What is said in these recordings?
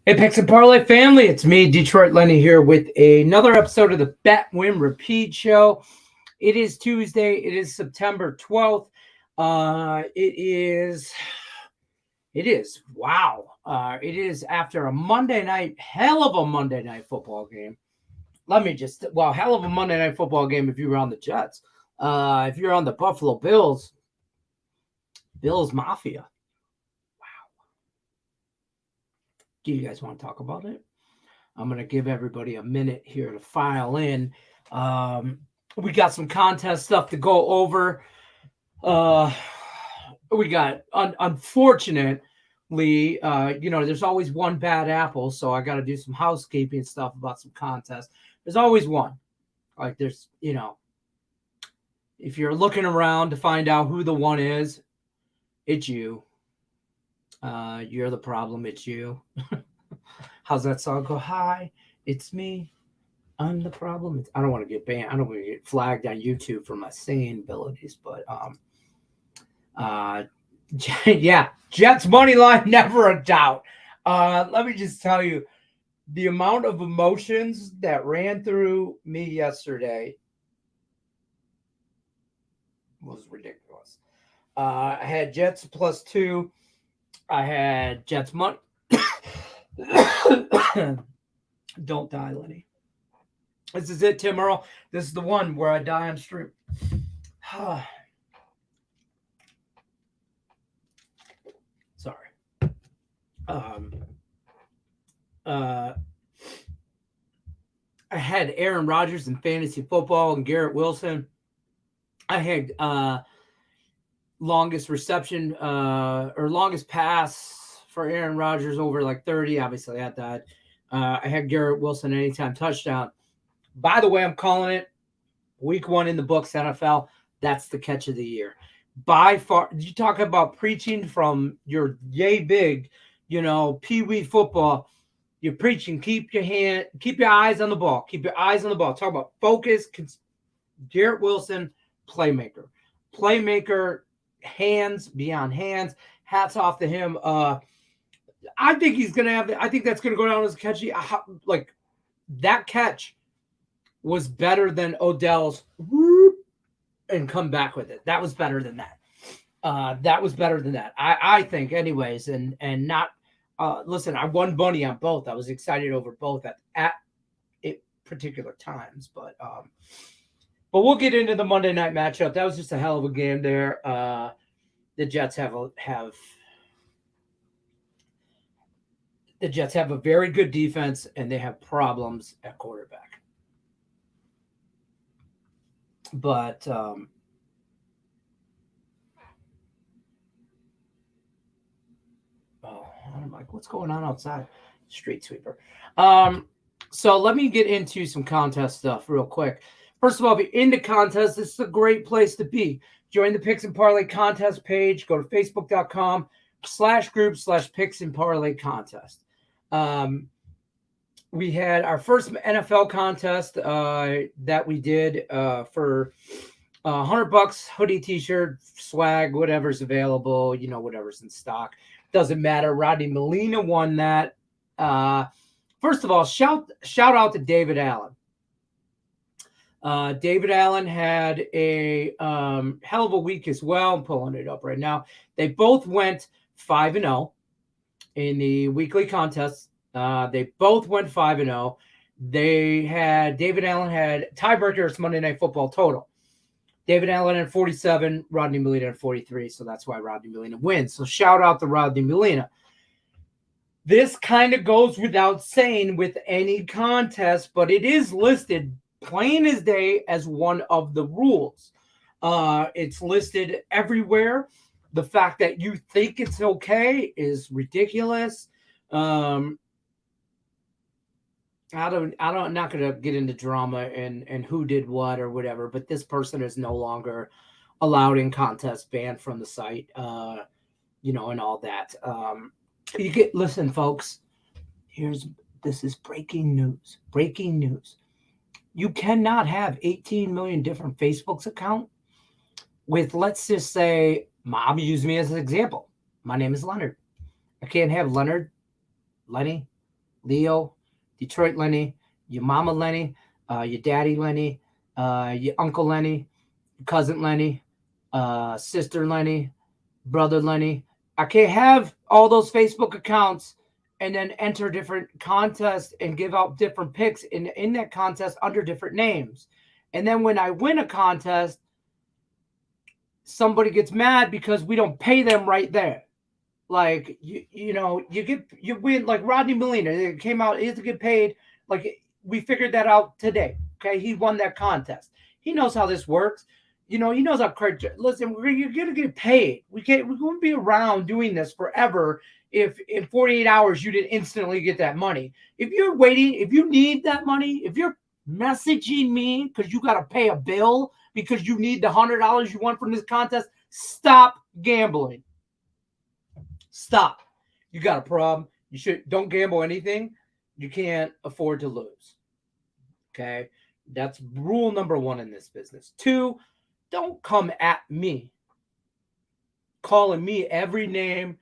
Hey, Picks and Parlay family, it's me, Detroit Lenny, here with another episode of the Bet Win Repeat Show. It is Tuesday. It is September 12th. It is after a Monday night, hell of a Monday night football game. Hell of a Monday night football game if you were on the Jets. If you're on the Buffalo Bills Mafia. Do you guys want to talk about it? I'm going to give everybody a minute here to file in. We got some contest stuff to go over. We got, unfortunately, there's always one bad apple, so I got to do some housekeeping stuff about some contests. There's always one. Like if you're looking around to find out who the one is, it's you. You're the problem. It's you. How's that song go? Hi, it's me. I'm the problem. I don't want to get banned. I don't want to get flagged on YouTube for my singing abilities, but yeah, Jets money line, never a doubt. Let me just tell you, the amount of emotions that ran through me yesterday was ridiculous. I had Jets +2. I had Jets money. Don't die, Lenny. This is it, Tim Earl. This is the one where I die on stream. Sorry. I had Aaron Rodgers in fantasy football and Garrett Wilson. I had longest reception or longest pass for Aaron Rodgers over like 30. Obviously, I had that. I had Garrett Wilson anytime touchdown. By the way, I'm calling it week 1 in the books, NFL. That's the catch of the year. By far, you talk about preaching from your yay big, pee-wee football. You're preaching, keep your eyes on the ball. Keep your eyes on the ball. Talk about focus. Garrett Wilson, playmaker. Playmaker, hands beyond hands. Hats off to him. I think he's going to have – I think that's going to go down as a catch. Like, that catch was better than Odell's whoop and come back with it. That was better than that. I think anyways. And not listen, I won money on both. I was excited over both at particular times. But we'll get into the Monday night matchup. That was just a hell of a game there. The Jets have a very good defense, and they have problems at quarterback. But I'm like, what's going on outside? Street sweeper. So let me get into some contest stuff real quick. First of all, if you're into contests, this is a great place to be. Join the Picks and Parlay contest page. Go to facebook.com/group/Picks and Parlay contest. We had our first NFL contest that we did for $100 hoodie, t-shirt, swag, whatever's available, whatever's in stock. Doesn't matter. Rodney Molina won that. First of all, shout out to David Allen. David Allen had a hell of a week as well. I'm pulling it up right now. They both went 5-0 in the weekly contest. They both went 5-0. David Allen had tiebreakers Monday Night Football total. David Allen had 47, Rodney Molina had 43, so that's why Rodney Molina wins. So shout out to Rodney Molina. This kind of goes without saying with any contest, but it is listed plain as day as one of the rules. It's listed everywhere. The fact that you think it's okay is ridiculous. I'm not going to get into drama and who did what or whatever, but this person is no longer allowed in contests, banned from the site, and all that. Listen, folks, this is breaking news. Breaking news. You cannot have 18 million different Facebook's account with, let's just say, Mom used me as an example. My name is Leonard. I can't have Leonard, Lenny, Leo, Detroit Lenny, your mama Lenny, your daddy Lenny, your uncle Lenny, your cousin Lenny, sister Lenny, brother Lenny. I can't have all those Facebook accounts and then enter different contests and give out different picks in that contest under different names. And then when I win a contest, somebody gets mad because we don't pay them right there. Like you win like Rodney Molina. It came out. He has to get paid. Like we figured that out today. Okay, he won that contest. He knows how this works. He knows how credit. Listen, you're gonna get paid. We won't be around doing this forever. If in 48 hours you didn't instantly get that money. If you're waiting, if you need that money, if you're messaging me because you got to pay a bill because you need the $100 you won from this contest, stop gambling. Stop. You got a problem. Don't gamble anything you can't afford to lose. Okay? That's rule number 1 in this business. 2, don't come at me calling me every name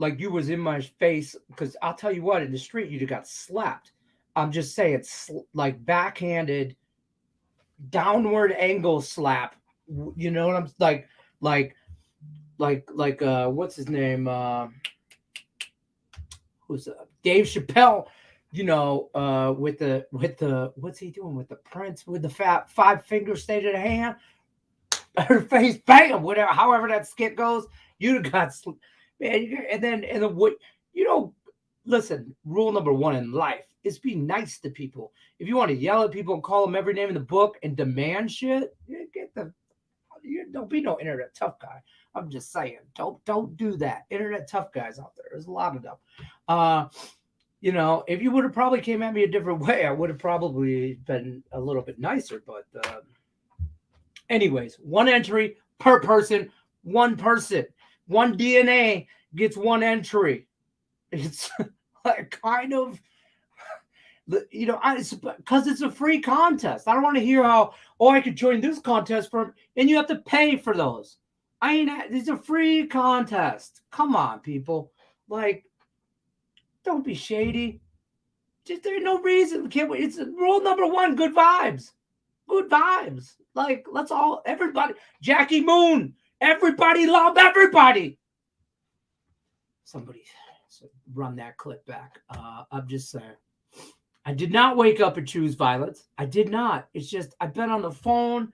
like you was in my face, because I'll tell you what, in the street you'd have got slapped. I'm just saying, like backhanded, downward angle slap. You know what I'm like what's his name? Who's Dave Chappelle? With the what's he doing with the Prince with the 5 fingers state of the hand, her face, bam, whatever. However that skit goes, you'd have got man. And then what? Listen. Rule number 1 in life is be nice to people. If you want to yell at people and call them every name in the book and demand shit, don't be no internet tough guy. I'm just saying, don't do that. Internet tough guys out there. There's a lot of them. If you would have probably came at me a different way, I would have probably been a little bit nicer. But anyways, 1 entry per person. 1 person. 1 DNA gets 1 entry. It's like kind of, because it's a free contest. I don't want to hear how, I could join this contest and you have to pay for those. It's a free contest. Come on, people. Like, don't be shady. Just there's no reason. It's rule number 1, good vibes. Good vibes. Like, everybody, Jackie Moon, everybody love everybody. Somebody run that clip back. I'm just saying. I did not wake up and choose violence. I did not. It's just I've been on the phone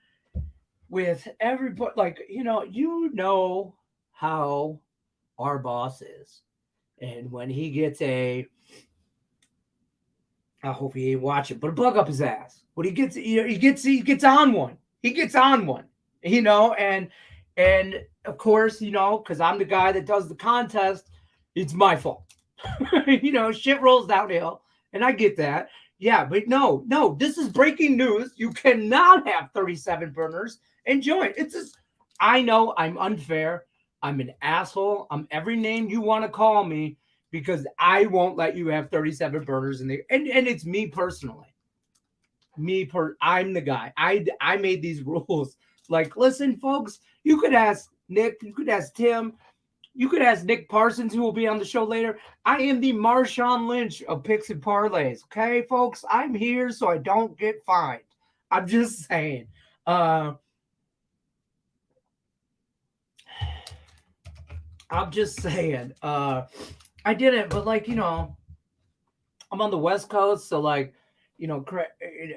with everybody. Like, you know how our boss is. And when he gets I hope he ain't watching, but a bug up his ass. When he gets on one. He gets on one. And of course, because I'm the guy that does the contest, it's my fault. Shit rolls downhill. And I get that. Yeah, but no, this is breaking news. You cannot have 37 burners and join. It's just, I know I'm unfair. I'm an asshole. I'm every name you want to call me because I won't let you have 37 burners in there. And it's me personally. I'm the guy. I made these rules. Like, listen, folks, you could ask Nick, you could ask Tim, you could ask Nick Parsons, who will be on the show later. I am the Marshawn Lynch of Picks and Parlays. Okay, folks? I'm here so I don't get fined. I'm just saying. I'm just saying. I didn't, but I'm on the West Coast, so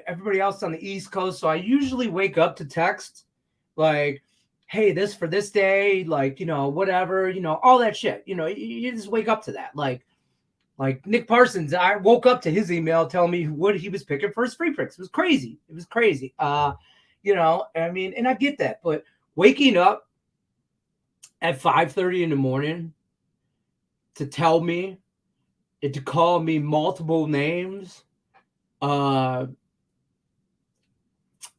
everybody else on the East Coast. So I usually wake up to text like, hey, this for this day, whatever, all that shit. You just wake up to that. Like Nick Parsons, I woke up to his email telling me what he was picking for his free picks. It was crazy. And I get that, but waking up at 5:30 in the morning to tell me and to call me multiple names, I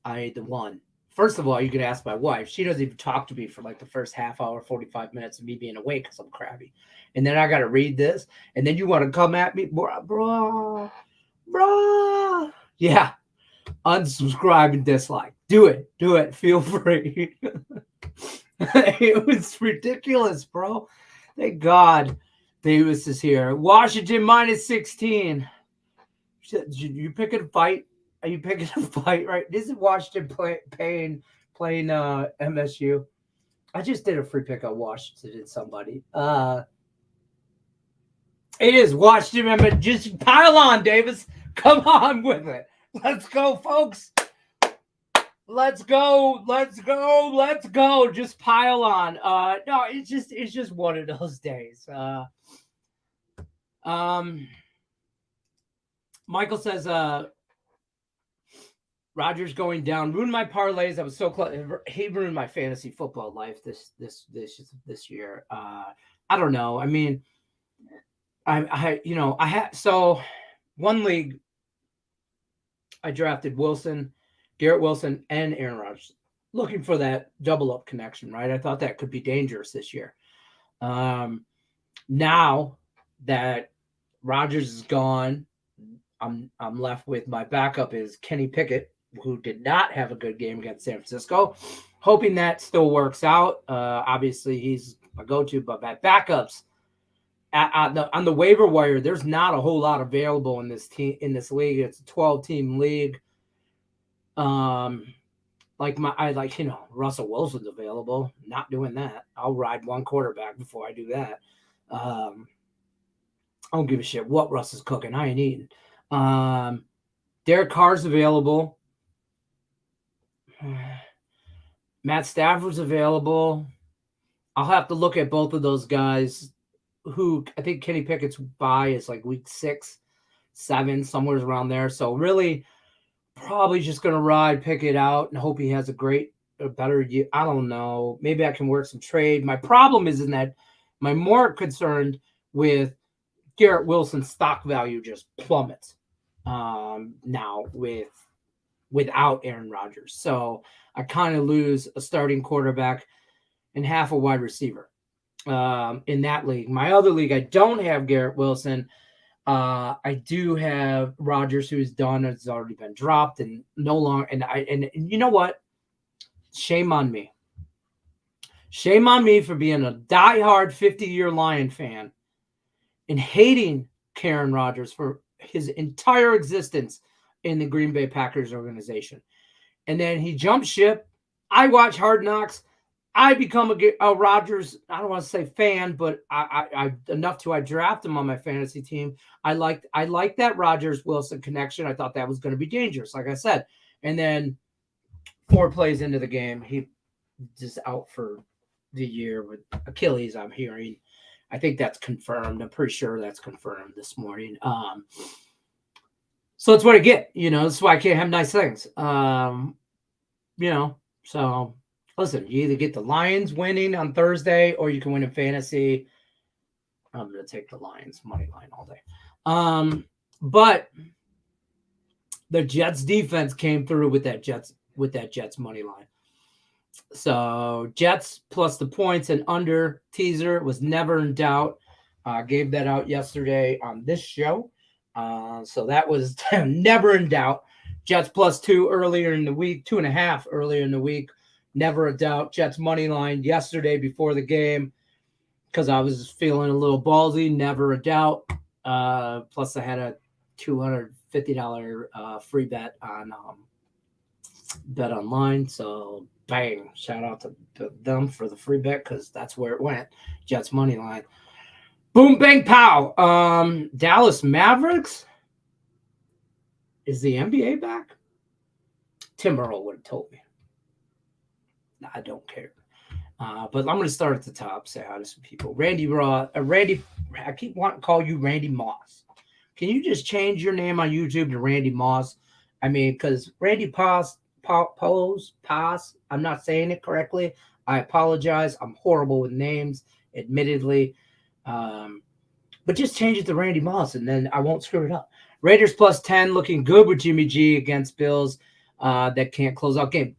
ain't the one. First of all, you could ask my wife. She doesn't even talk to me for the first half hour, 45 minutes of me being awake because I'm crabby. And then I got to read this. And then you want to come at me, bro. Yeah. Unsubscribe and dislike. Do it. Feel free. It was ridiculous, bro. Thank God Davis is here. Washington -16. You picking a fight? Are you picking a fight? Right? This is Washington playing MSU. I just did a free pick on Washington and somebody. It is Washington, but just pile on, Davis. Come on with it. Let's go, folks. Let's go. Just pile on. No, it's just one of those days. Michael says, Rodgers going down ruined my parlays. I was so close. He ruined my fantasy football life this year. I don't know. I mean, I had one league. I drafted Garrett Wilson, and Aaron Rodgers, looking for that double up connection. Right? I thought that could be dangerous this year. Now that Rodgers is gone, I'm left with my backup is Kenny Pickett, who did not have a good game against San Francisco. Hoping that still works out. Obviously, he's my go-to, but my backups on the waiver wire, there's not a whole lot available in this league. It's a 12-team league. Russell Wilson's available. Not doing that. I'll ride one quarterback before I do that. I don't give a shit what Russ is cooking. I ain't eating. Derek Carr's available. Matt Stafford's available. I'll have to look at both of those guys. Who I think Kenny Pickett's bye is like week 6, 7, somewhere around there. So really, probably just gonna pick it out, and hope he has a better year. I don't know. Maybe I can work some trade. My problem is in that I'm more concerned with Garrett Wilson's stock value just plummets now without Aaron Rodgers. So I kind of lose a starting quarterback and half a wide receiver in that league. My other league, I don't have Garrett Wilson. I do have Rodgers, who's done. It's already been dropped and no longer. And you know what? Shame on me. Shame on me for being a diehard 50-year Lion fan and hating Aaron Rodgers for his entire existence in the Green Bay Packers organization. And then he jumped ship. I watch Hard Knocks. I become a Rodgers, I don't want to say fan, but I enough to I draft him on my fantasy team. I liked that Rodgers Wilson connection. I thought that was going to be dangerous, like I said. And then 4 plays into the game, he just out for the year with Achilles, I'm hearing. I think that's confirmed. I'm pretty sure that's confirmed this morning. So that's what I get. That's why I can't have nice things. So listen, you either get the Lions winning on Thursday or you can win in fantasy. I'm going to take the Lions money line all day. But the Jets defense came through with that Jets money line. So Jets plus the points and under teaser was never in doubt. Gave that out yesterday on this show. So that was never in doubt. Jets plus 2 earlier in the week, 2.5 earlier in the week. Never a doubt. Jets money line yesterday before the game because I was feeling a little ballsy. Never a doubt. Plus I had a $250 free bet on Bet Online. So bang, shout out to them for the free bet because that's where it went. Jets money line. Boom, bang, pow. Dallas Mavericks. Is the NBA back? Tim Earl would have told me. I don't care. But I'm going to start at the top, say hi to some people. Randy, I keep wanting to call you Randy Moss. Can you just change your name on YouTube to Randy Moss? I mean, because Randy Pass, I'm not saying it correctly. I apologize. I'm horrible with names, admittedly. But just change it to Randy Moss, and then I won't screw it up. Raiders plus 10, looking good with Jimmy G against Bills that can't close out game.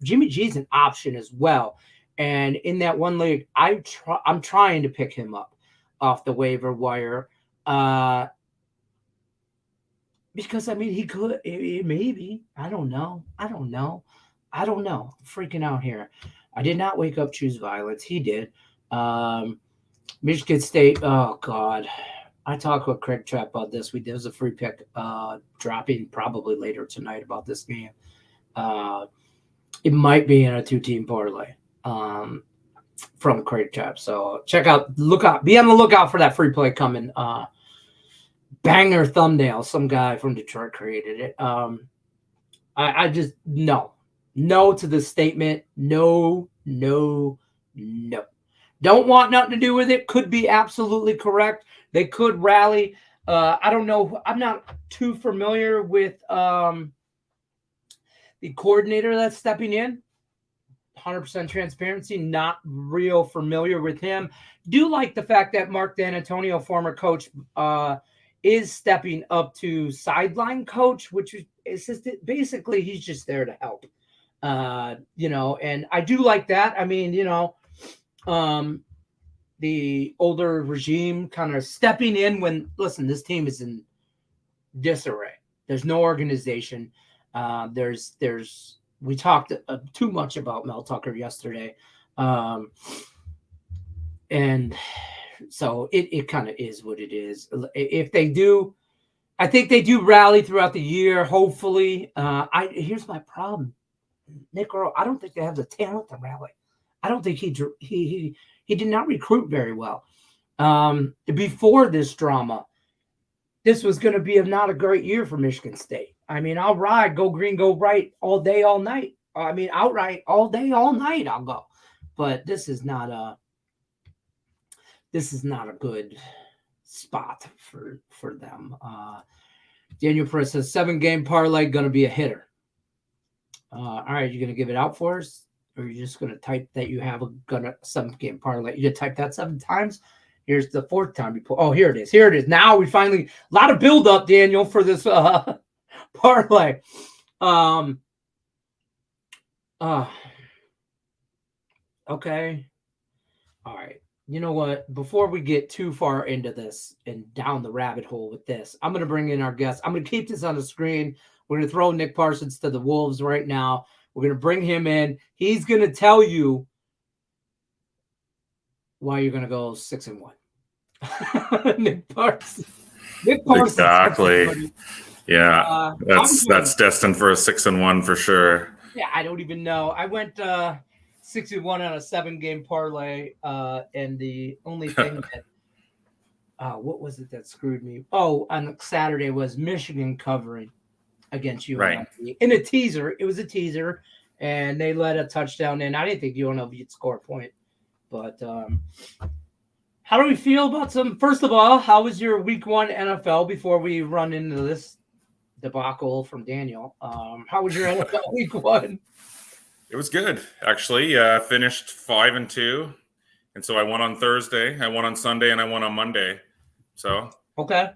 Jimmy G's an option as well. And in that one league, I'm trying to pick him up off the waiver wire. Because, I mean, he could, maybe. I don't know. I'm freaking out here. I did not wake up, choose violence. He did. Michigan State, oh, God. I talked with Craig Trapp about this. There's a free pick dropping probably later tonight about this game. It might be in a 2-team parlay from Craig Trapp. So be on the lookout for that free play coming. Banger thumbnail. Some guy from Detroit created it. I just no to the statement. No. Don't want nothing to do with it. Could be absolutely correct. They could rally. I don't know. I'm not too familiar with the coordinator that's stepping in. 100% transparency. Not real familiar with him. Do like the fact that Mark D'Antonio, former coach, is stepping up to sideline coach, which is just basically he's just there to help. And I do like that. I mean, the older regime kind of stepping in when, listen, this team is in disarray. There's no organization. We talked too much about Mel Tucker yesterday. And so it kind of is what it is. If they do, I think they do rally throughout the year, hopefully. Here's my problem. Nick Earl, I don't think they have the talent to rally. I don't think he did not recruit very well. Before this drama, this was going to be not a great year for Michigan State. I mean, I'll ride, go green, go right all day, all night. I mean, outright all day, all night, I'll go. But this is not a good spot for them. Daniel Perez says 7-game parlay going to be a hitter. All right, you're going to give it out for us? Or you're just going to type that you have a 7-game parlay? You type that 7 times. Here's the 4th time you pull. Oh, here it is. Here it is. Now we finally a lot of build up, Daniel, for this parlay. Okay. All right. You know what? Before we get too far into this and down the rabbit hole with this, I'm going to bring in our guest. I'm going to keep this on the screen. We're going to throw Nick Parsons to the Wolves right now. We're going to bring him in. He's going to tell you why you're going to go 6-1. Nick Parsons. Exactly. Yeah. That's destined for a 6-1 for sure. Yeah, I don't even know. I went 6-1 on a 7-game parlay, and the only thing that what was it that screwed me? Oh, on Saturday was Michigan covering against UNLV. Right. In a teaser. It was a teaser, and they let a touchdown in. I didn't think UNLV would score a point. But how do we feel about first of all, how was your week 1 NFL before we run into this debacle from Daniel? How was your NFL week 1? It was good, actually. Finished 5-2. And so I won on Thursday, I won on Sunday, and I won on Monday. So okay.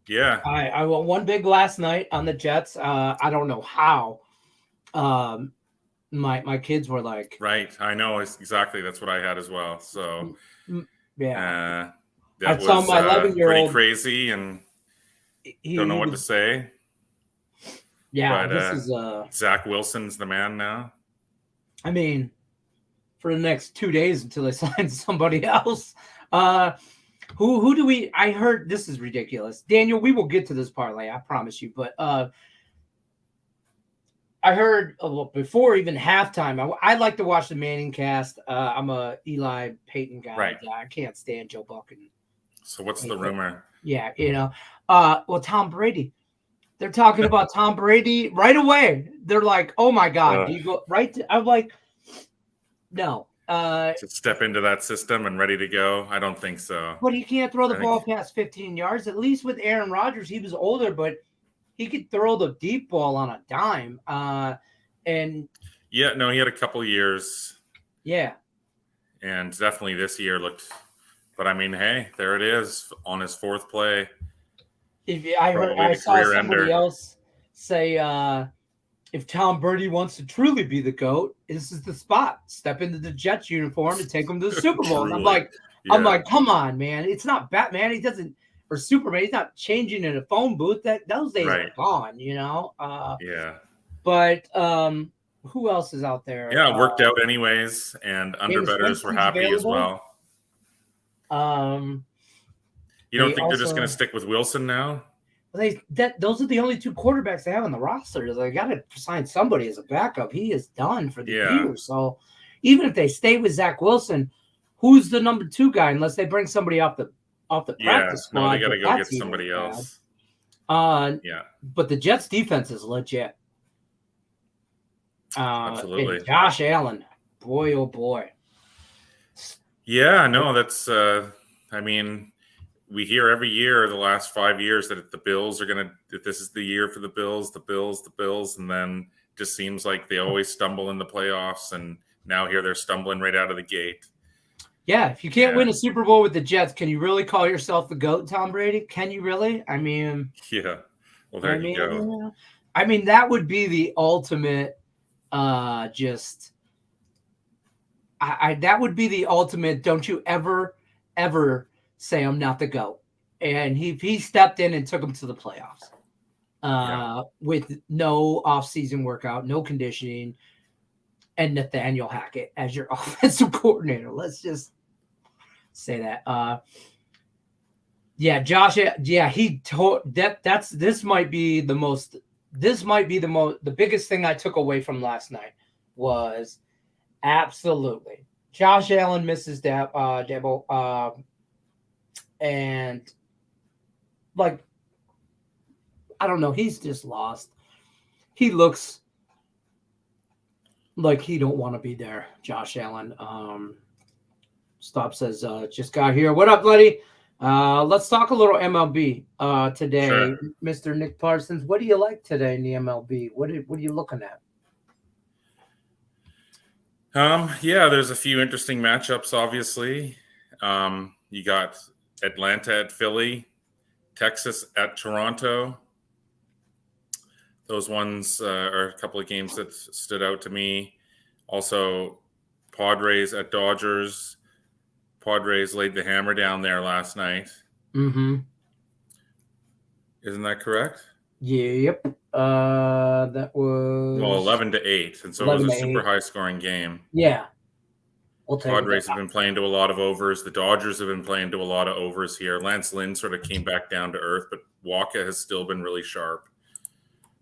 Yeah. I won one big last night on the Jets. I don't know how. My kids were like, right. I know exactly. That's what I had as well. So yeah, that I saw was my 11-year-old pretty crazy, and don't know what to say. Yeah, but, this is Zach Wilson's the man now. I mean, for the next 2 days until they sign somebody else. Who do we? I heard this is ridiculous, Daniel. We will get to this parlay, I promise you. But I heard before even halftime. I like to watch the Manning cast. I'm a Eli Peyton guy. Right. I can't stand Joe Buck. So what's the rumor? Yeah, well, Tom Brady. They're talking about Tom Brady right away. They're like, "Oh my God, do you go right?" I'm like, "No." To step into that system and ready to go? I don't think so. But he can't throw the ball past 15 yards. At least with Aaron Rodgers, he was older, but he could throw the deep ball on a dime. And yeah, no, he had a couple of years. Yeah. And definitely this year looked. But I mean, hey, there it is on his 4th play. I saw somebody else say, if Tom Brady wants to truly be the GOAT, this is the spot. Step into the Jets uniform and take him to the Super Bowl. And I'm like, come on, man. It's not Batman. He doesn't, or Superman. He's not changing in a phone booth. Those days are gone, Yeah. But who else is out there? Yeah, it worked out anyways, and underbettors were happy as well. You don't think they're just going to stick with Wilson now? Those are the only 2 quarterbacks they have on the roster. They got to sign somebody as a backup. He is done for the year. So even if they stay with Zach Wilson, who's the number 2 guy? Unless they bring somebody off the practice squad. No, they got to go get somebody else. But the Jets defense is legit. Absolutely. And Josh Allen, boy, oh boy. Yeah, no, that's. I mean, we hear every year the last 5 years that the Bills are going to. That this is the year for the Bills, and then it just seems like they always stumble in the playoffs, and now here they're stumbling right out of the gate. Yeah, if you can't win a Super Bowl with the Jets, can you really call yourself the GOAT, Tom Brady? Can you really? I mean, yeah. Well, there you go. I mean, that would be the ultimate. That would be the ultimate. Don't you ever say I'm not the GOAT. And he stepped in and took him to the playoffs with no off-season workout, no conditioning, and Nathaniel Hackett as your offensive coordinator. Let's just say that. Josh. Yeah, he told that's this might be the biggest thing I took away from last night was absolutely Josh Allen misses Dabo, and like I don't know, he's just lost. He looks like he don't want to be there, Josh Allen. Stop says just got here. What up, buddy? Let's talk a little MLB today. Sure. Mr. Nick Parsons, what do you like today in the MLB? What are you looking at? There's a few interesting matchups, obviously. You got Atlanta at Philly, Texas at Toronto. Those ones are a couple of games that stood out to me. Also, Padres at Dodgers. Padres laid the hammer down there last night. Mm-hmm. Isn't that correct? Yep. That was 11-8, and so it was a super high-scoring game. Yeah. Padres have been playing to a lot of overs. The Dodgers have been playing to a lot of overs here. Lance Lynn sort of came back down to earth, but Waka has still been really sharp.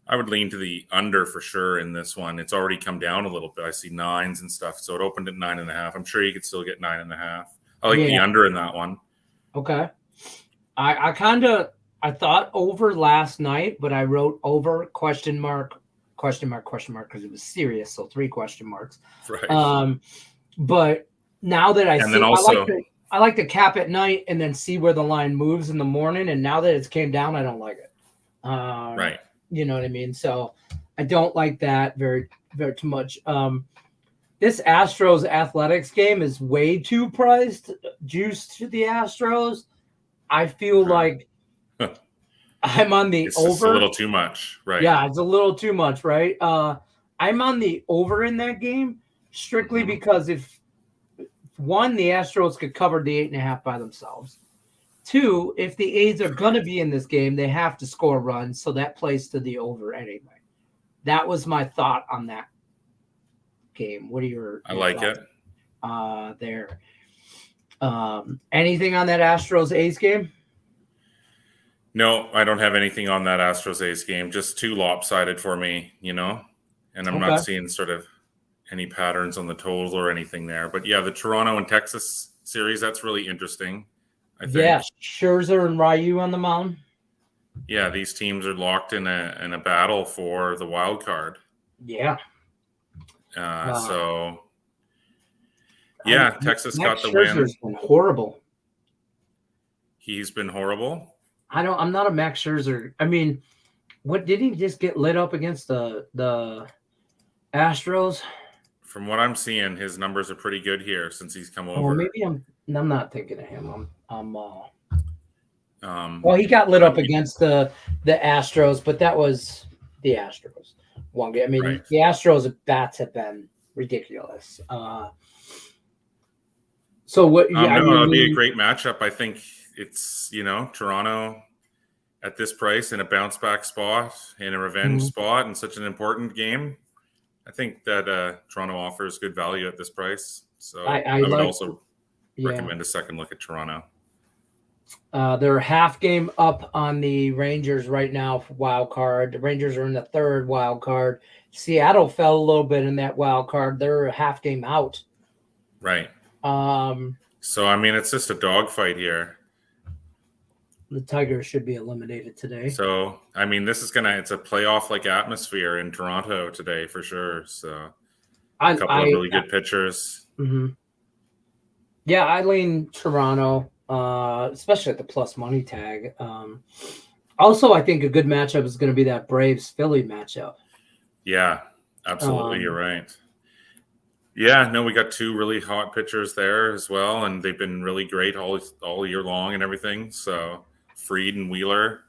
I would lean to the under for sure in this one. It's already come down a little bit. I see 9s and stuff, so it opened at 9.5. I'm sure you could still get 9.5. I like the under in that one. Okay. I thought over last night, but I wrote over question mark because it was serious. So 3 question marks. Right. But now that I like to cap at night and then see where the line moves in the morning. And now that it's came down, I don't like it. Right. You know what I mean? So I don't like that very, very too much. This Astros Athletics game is way too juiced to the Astros. I feel like I'm on the over. It's a little too much, right? Yeah, it's a little too much, right? I'm on the over in that game strictly because if one, the Astros could cover the 8.5 by themselves. 2, if the A's are going to be in this game, they have to score runs, so that plays to the over anyway. That was my thought on that game. What are your I like thoughts? It. There. Anything on that Astros A's game? No, I don't have anything on that Astros A's game. Just too lopsided for me, and I'm not seeing sort of any patterns on the total or anything there. But yeah, the Toronto and Texas series, that's really interesting. I think. Yeah, Scherzer and Ryu on the mound. Yeah, these teams are locked in a battle for the wild card. Yeah. Texas got the Scherzer's win. Been horrible. He's been horrible. I'm not a Max Scherzer. I mean, what did he just get lit up against the Astros? From what I'm seeing, his numbers are pretty good here since he's come over. Well, maybe I'm not thinking of him. Well, he got lit up against the Astros, but that was the Astros one game. I mean, right. The Astros bats have been ridiculous. So what? Yeah, it'll be a great matchup. I think it's Toronto at this price in a bounce back spot, in a revenge spot, in such an important game. I think that Toronto offers good value at this price. So I would also recommend a second look at Toronto. They're a half game up on the Rangers right now for wild card. The Rangers are in the third wild card. Seattle fell a little bit in that wild card. They're a half game out. Right. Um, So, I mean, it's just a dogfight here. The Tigers should be eliminated today. So, I mean, it's a playoff-like atmosphere in Toronto today for sure. So, a couple of really good pitchers. Mm-hmm. Yeah, I lean Toronto, especially at the plus money tag. Also, I think a good matchup is going to be that Braves-Philly matchup. Yeah, absolutely. You're right. Yeah, no, we got two really hot pitchers there as well, and they've been really great all year long and everything. So, Fried and Wheeler.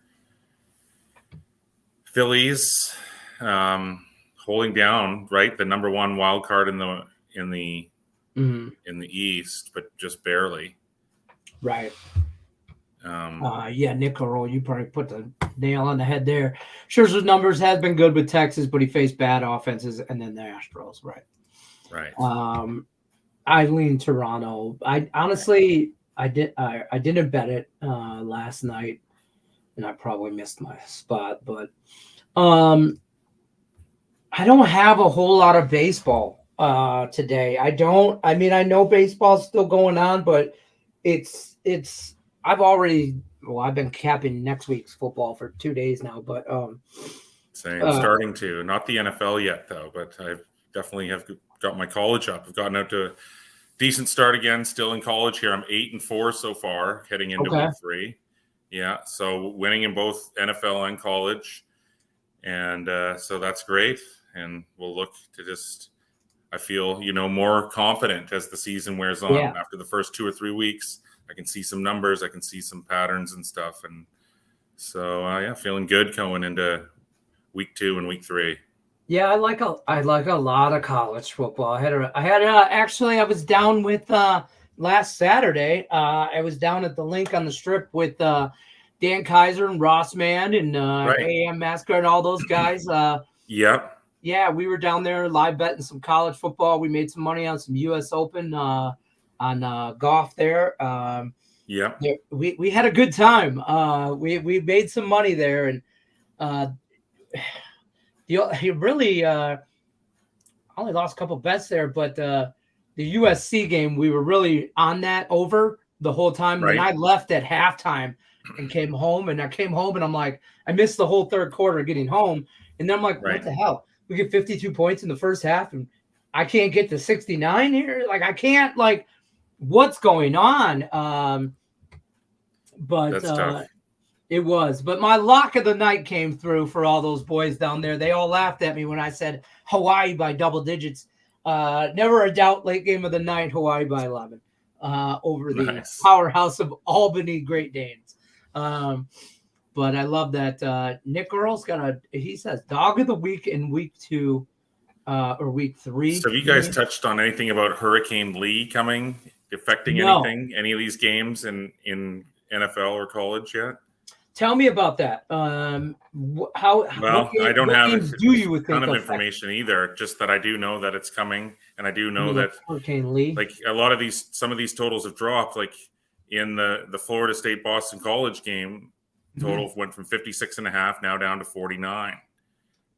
Phillies holding down, right, the number one wild card in the East, but just barely. Right. Nick Earl, you probably put the nail on the head there. Scherzer's numbers has been good with Texas, but he faced bad offenses, and then the Astros, right? Right. I lean Toronto. I honestly, I didn't bet it last night, and I probably missed my spot, but I don't have a whole lot of baseball today. I know baseball's still going on, but I've been capping next week's football for 2 days now, but same, starting to, not the NFL yet though, but I definitely have got my college up. I've gotten out to a decent start again, still in college here. I'm 8-4 so far, heading into week 3. Yeah, so winning in both NFL and college, and so that's great. And we'll look to just, I feel, more confident as the season wears on. Yeah. After the first 2 or 3 weeks, I can see some numbers, I can see some patterns and stuff, and so feeling good going into week 2 and week 3. Yeah, I like a lot of college football. I was down with last Saturday. I was down at the Link on the Strip with Dan Kaiser and Ross Mann and AM Masker and all those guys. Yep. Yeah, we were down there live betting some college football. We made some money on some U.S. Open on golf there. Yeah, we had a good time. We made some money there, and he really only lost a couple bets there, but the USC game, we were really on that over the whole time. Right. And I left at halftime and came home, and I'm like, I missed the whole third quarter getting home. And then I'm like, what the hell? We get 52 points in the first half, and I can't get to 69 here. Like, I can't, what's going on? But that's tough. It was. But my lock of the night came through for all those boys down there. They all laughed at me when I said Hawaii by double digits. Never a doubt, late game of the night, Hawaii by 11 over the powerhouse of Albany Great Danes. But I love that Nick Earl's he says dog of the week in week 2 or week 3. So have you guys touched on anything about Hurricane Lee coming, affecting anything, any of these games in NFL or college yet? Tell me about that. I don't have a ton of information either, just that I do know that it's coming, and I do know that Hurricane Lee, some of these totals have dropped, like in the Florida State Boston College game, total went from 56.5 now down to 49.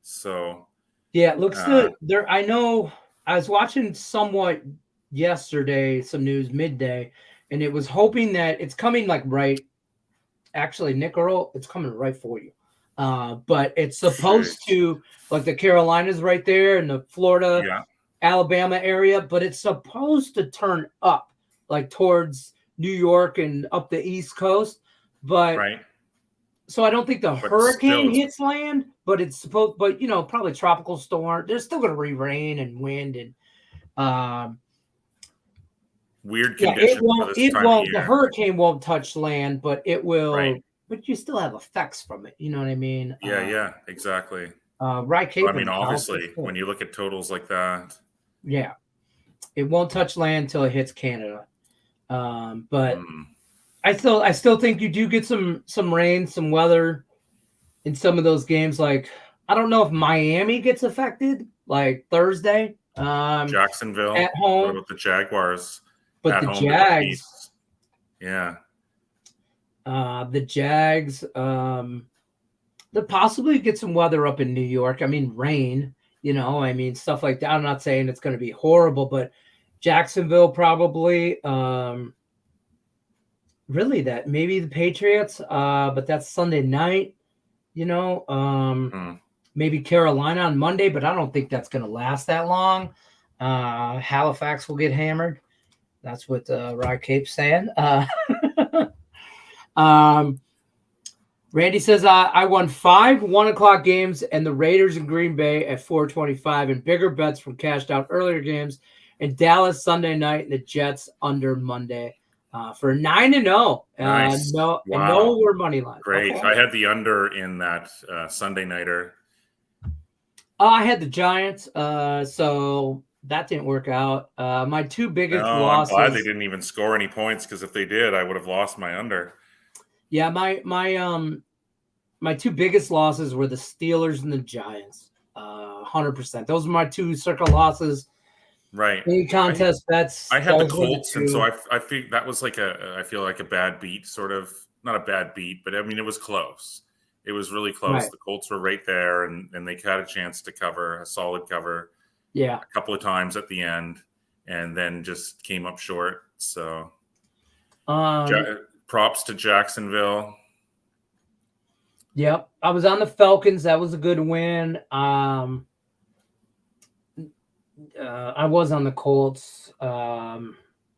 So yeah, it looks good there. I know I was watching somewhat yesterday, some news midday, and it was hoping that it's coming right. Actually, Nick Earl, it's coming right for you. But it's supposed to, the Carolinas right there in the Florida, Alabama area, but it's supposed to turn up, towards New York and up the East Coast. But so I don't think the hurricane hits land, but it's supposed, probably tropical storm. There's still going to be rain and wind and weird conditions. The hurricane won't touch land, but it will. But you still have effects from it. You know what I mean? Yeah, exactly. Obviously, when you look at totals like that, it won't touch land until it hits Canada. But I still think you do get some rain, some weather in some of those games. I don't know if Miami gets affected, Thursday. Jacksonville at home. What about the Jaguars? But the Jags, The Jags, they'll possibly get some weather up in New York. I mean, rain, stuff like that. I'm not saying it's going to be horrible, but Jacksonville probably. Really, that maybe the Patriots, but that's Sunday night. Maybe Carolina on Monday, but I don't think that's going to last that long. Halifax will get hammered. That's what Rod Cape's saying. Randy says, I won 5 1:00 games and the Raiders in Green Bay at 425 and bigger bets from cashed out earlier games and Dallas Sunday night and the Jets under Monday for 9-0. Nice. No were money line. Great. Okay. I had the under in that Sunday nighter. I had the Giants, so that didn't work out. My 2 biggest losses. I'm glad they didn't even score any points because if they did, I would have lost my under. Yeah, my 2 biggest losses were the Steelers and the Giants. 100%. Those were my 2 circle losses. Right. Any contest bets. I had the Colts, and so I think that was I feel like a bad beat, sort of. Not a bad beat, but I mean, it was close. It was really close. Right. The Colts were right there, and they had a chance to cover, a solid cover. Yeah. A couple of times at the end, and then just came up short. So props to Jacksonville. Yep. I was on the Falcons. That was a good win. I was on the Colts.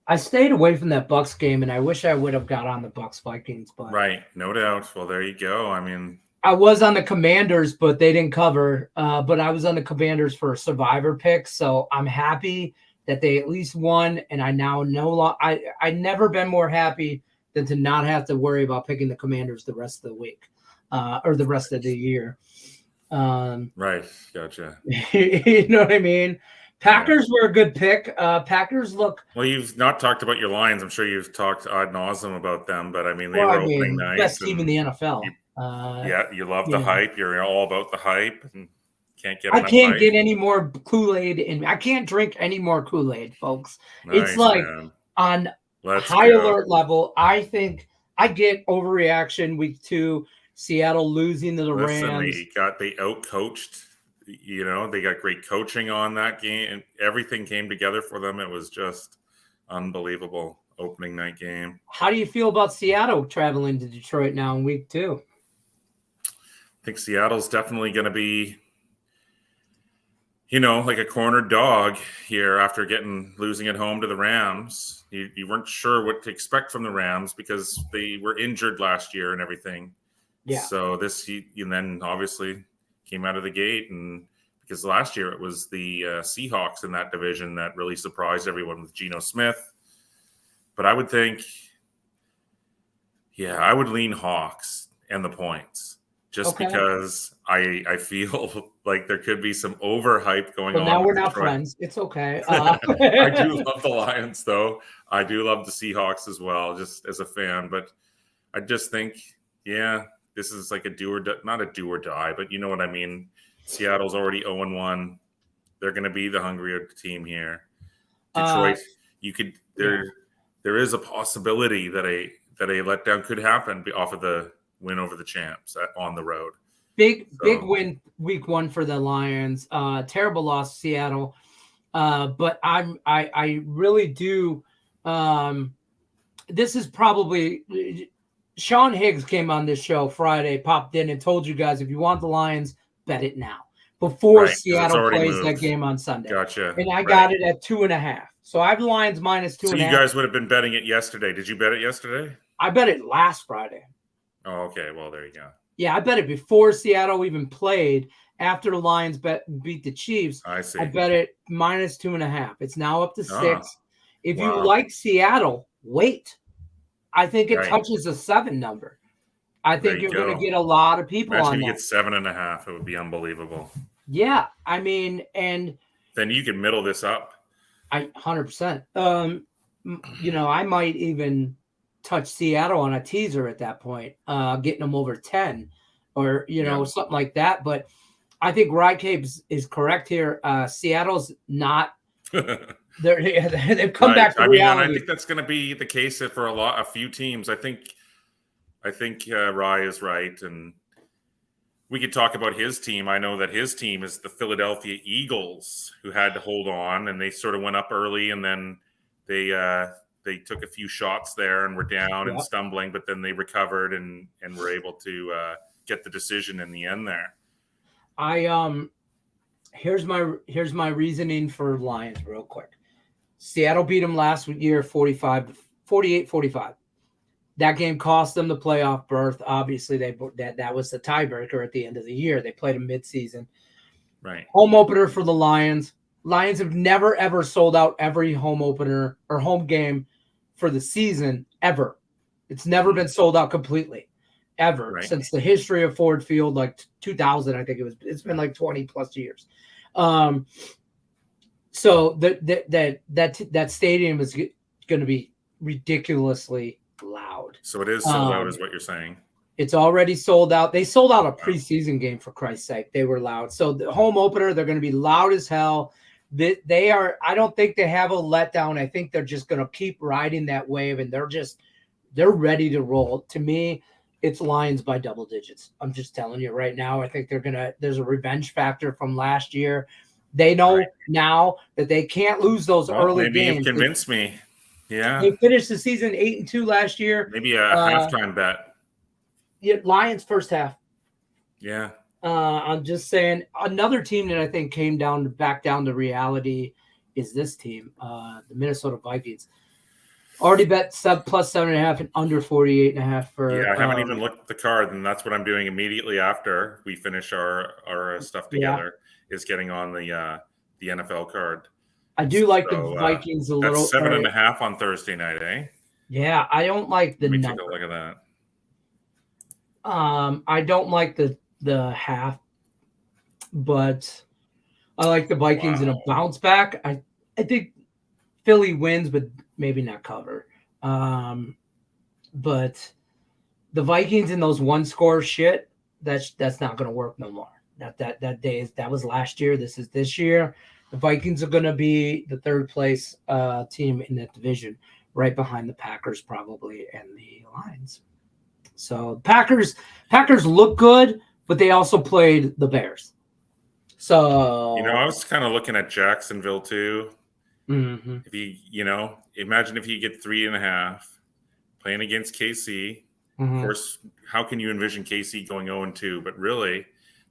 I stayed away from that Bucks game, and I wish I would have got on the Bucks Vikings. But right, no doubt. Well, there you go. I mean, I was on the Commanders, but they didn't cover. But I was on the Commanders for a survivor pick, so I'm happy that they at least won. And I now I never been more happy than to not have to worry about picking the Commanders the rest of the week, or the rest of the year. Right, gotcha. You know what I mean? Packers were a good pick. Packers look. Well, you've not talked about your Lions. I'm sure you've talked ad nauseum about them, but I mean, they were opening night. Best team in the NFL. You love the hype. You're all about the hype, and can't get. I can't get any more Kool-Aid in me. I can't drink any more Kool-Aid, folks. Nice, it's like on high alert level. I think I get overreaction week 2. Seattle losing to the Rams. They out-coached. They got great coaching on that game, and everything came together for them. It was just unbelievable opening night game. How do you feel about Seattle traveling to Detroit now in week 2? I think Seattle's definitely going to be, like a cornered dog here after losing at home to the Rams. You weren't sure what to expect from the Rams because they were injured last year and everything. Yeah. So and then obviously came out of the gate, and because last year it was the Seahawks in that division that really surprised everyone with Geno Smith. But I would think, I would lean Hawks and the points just because I feel like there could be some overhype going on. Now we're not friends. It's okay. I do love the Lions, though. I do love the Seahawks as well, just as a fan. But I just think, this is like not a do or die, but you know what I mean. Seattle's already 0-1. They're going to be the hungrier team here. Detroit, there is a possibility that a letdown could happen off of the win over the champs on the road. Big win week 1 for the Lions. Terrible loss to Seattle. But I really do. This is probably. Sean Higgs came on this show Friday, popped in and told you guys, if you want the Lions, bet it now before Seattle plays that game on Sunday. Gotcha. And I got it at 2.5. So I have the Lions minus 2.5. So you guys would have been betting it yesterday. Did you bet it yesterday? I bet it last Friday. Oh, okay. Well, there you go. Yeah, I bet it before Seattle even played. After the Lions beat the Chiefs, I see. I bet it minus 2.5. It's now up to 6. If you like Seattle, wait. I think it touches a 7 number. I think you're going to get a lot of people on that. Imagine you get 7.5. It would be unbelievable. Yeah, I mean, and then you can middle this up. 100%. I might even touch Seattle on a teaser at that point, getting them over 10 or, something like that. But I think Rycape is correct here. Seattle's not They've come back to reality. I think that's going to be the case for a few teams. I think I think Rye is right, and we could talk about his team. I know that his team is the Philadelphia Eagles, who had to hold on, and they sort of went up early, and then they took a few shots there and were down and stumbling, but then they recovered and were able to get the decision in the end there. Here's my reasoning for Lions real quick. Seattle beat them last year 48-45. That game cost them the playoff berth. Obviously, that was the tiebreaker at the end of the year. They played a midseason. Right. Home opener for the Lions. Lions have never, ever sold out every home opener or home game for the season, ever. It's never been sold out completely, ever, since the history of Ford Field, like 2000, I think it was. It's been like 20 plus years. So that stadium is going to be ridiculously loud. So it is sold out, is what you're saying. It's already sold out. They sold out a preseason game, for Christ's sake. They were loud. So the home opener, they're going to be loud as hell. They are. I don't think they have a letdown. I think they're just going to keep riding that wave, and they're ready to roll. To me, it's Lions by double digits. I'm just telling you right now. I think there's a revenge factor from last year. They know now that they can't lose those early games. Maybe you've convinced me. Yeah. They finished the season 8-2 last year. Maybe a halftime bet. Yeah, Lions first half. Yeah. I'm just saying another team that I think came back down to reality is this team, the Minnesota Vikings. Already bet plus 7.5 and under 48.5 for. Yeah, I haven't even looked at the card, and that's what I'm doing immediately after we finish our stuff together. Is getting on the NFL card. I do like the Vikings a little. That's 7.5 on Thursday night, eh? Yeah, I don't like the number. Take a look at that. I don't like the half, but I like the Vikings in a bounce back. I think Philly wins, but maybe not cover. But the Vikings in those one score shit, that's not going to work no more. That was last year. This is this year. The Vikings are going to be the third place team in that division, right behind the Packers probably and the Lions. So Packers look good, but they also played the Bears. So I was kind of looking at Jacksonville too. Mm-hmm. If imagine if you get 3.5 playing against KC. Mm-hmm. Of course, how can you envision KC going 0-2? But really,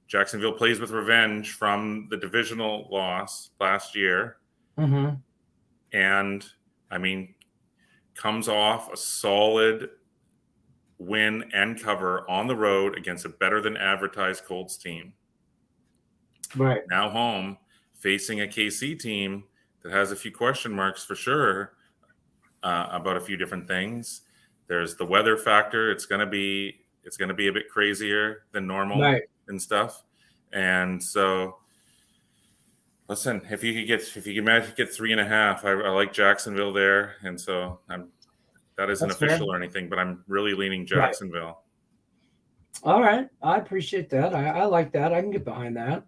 Jacksonville plays with revenge from the divisional loss last year. Mm-hmm. And, comes off a solid win and cover on the road against a better-than-advertised Colts team. Right. Now home, facing a KC team that has a few question marks for sure about a few different things. There's the weather factor. It's going to be a bit crazier than normal and stuff. And so, listen, if you could manage to get 3.5, I like Jacksonville there. And so that isn't official or anything, but I'm really leaning Jacksonville. Right. All right. I appreciate that. I like that. I can get behind that.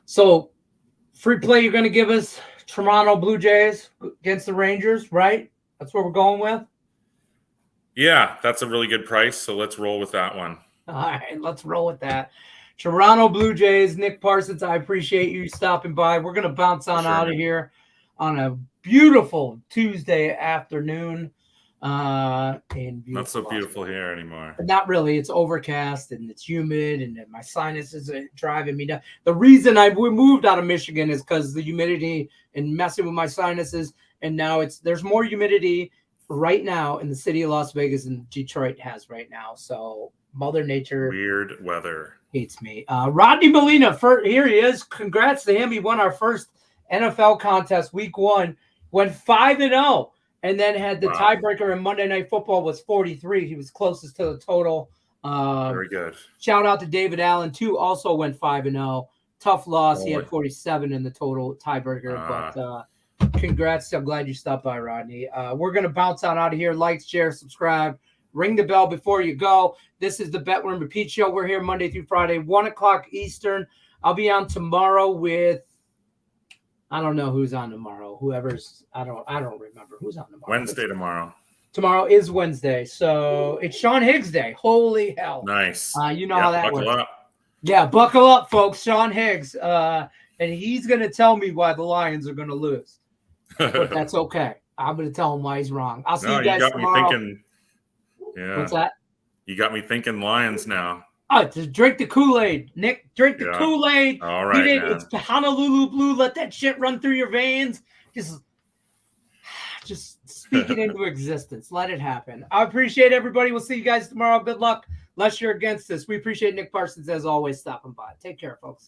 So free play, you're going to give us Toronto Blue Jays against the Rangers, right? That's what we're going with? Yeah, that's a really good price. So let's roll with that one. All right, let's roll with that. Toronto Blue Jays, Nick Parsons, I appreciate you stopping by. We're going to bounce on out of here on a beautiful Tuesday afternoon. Not so beautiful here anymore. Not really. It's overcast and it's humid and my sinuses are driving me down. The reason we moved out of Michigan is because the humidity and messing with my sinuses. And now there's more humidity right now in the city of Las Vegas than Detroit has right now. So Mother Nature. Weird weather. Hates me. Rodney Molina, here he is. Congrats to him. He won our first NFL contest week 1. Went 5-0. And then had the tiebreaker in Monday Night Football was 43. He was closest to the total. Very good. Shout out to David Allen, too. Also went 5-0. Tough loss. He had 47 in the total tiebreaker. But congrats. I'm glad you stopped by, Rodney. We're going to bounce on out of here. Like, share, subscribe. Ring the bell before you go. This is the Bet Win Repeat Show. We're here Monday through Friday, 1 o'clock Eastern. I'll be on tomorrow with I don't know who's on tomorrow. Whoever's I don't remember who's on tomorrow. Wednesday tomorrow. Tomorrow is Wednesday, so it's Sean Higgs Day. Holy hell. Nice. You know how that buckle works. up. Yeah, buckle up, folks. Sean Higgs. And he's going to tell me why the Lions are going to lose. But that's okay. I'm going to tell him why he's wrong. I'll see you guys tomorrow. Me thinking. Yeah. What's that? You got me thinking Lions now. Just drink the Kool-Aid, Nick. Drink the Kool-Aid. All right, man. It's Honolulu Blue. Let that shit run through your veins. Just speak it into existence. Let it happen. I appreciate everybody. We'll see you guys tomorrow. Good luck. Unless you're against this. We appreciate Nick Parsons, as always, stopping by. Take care, folks.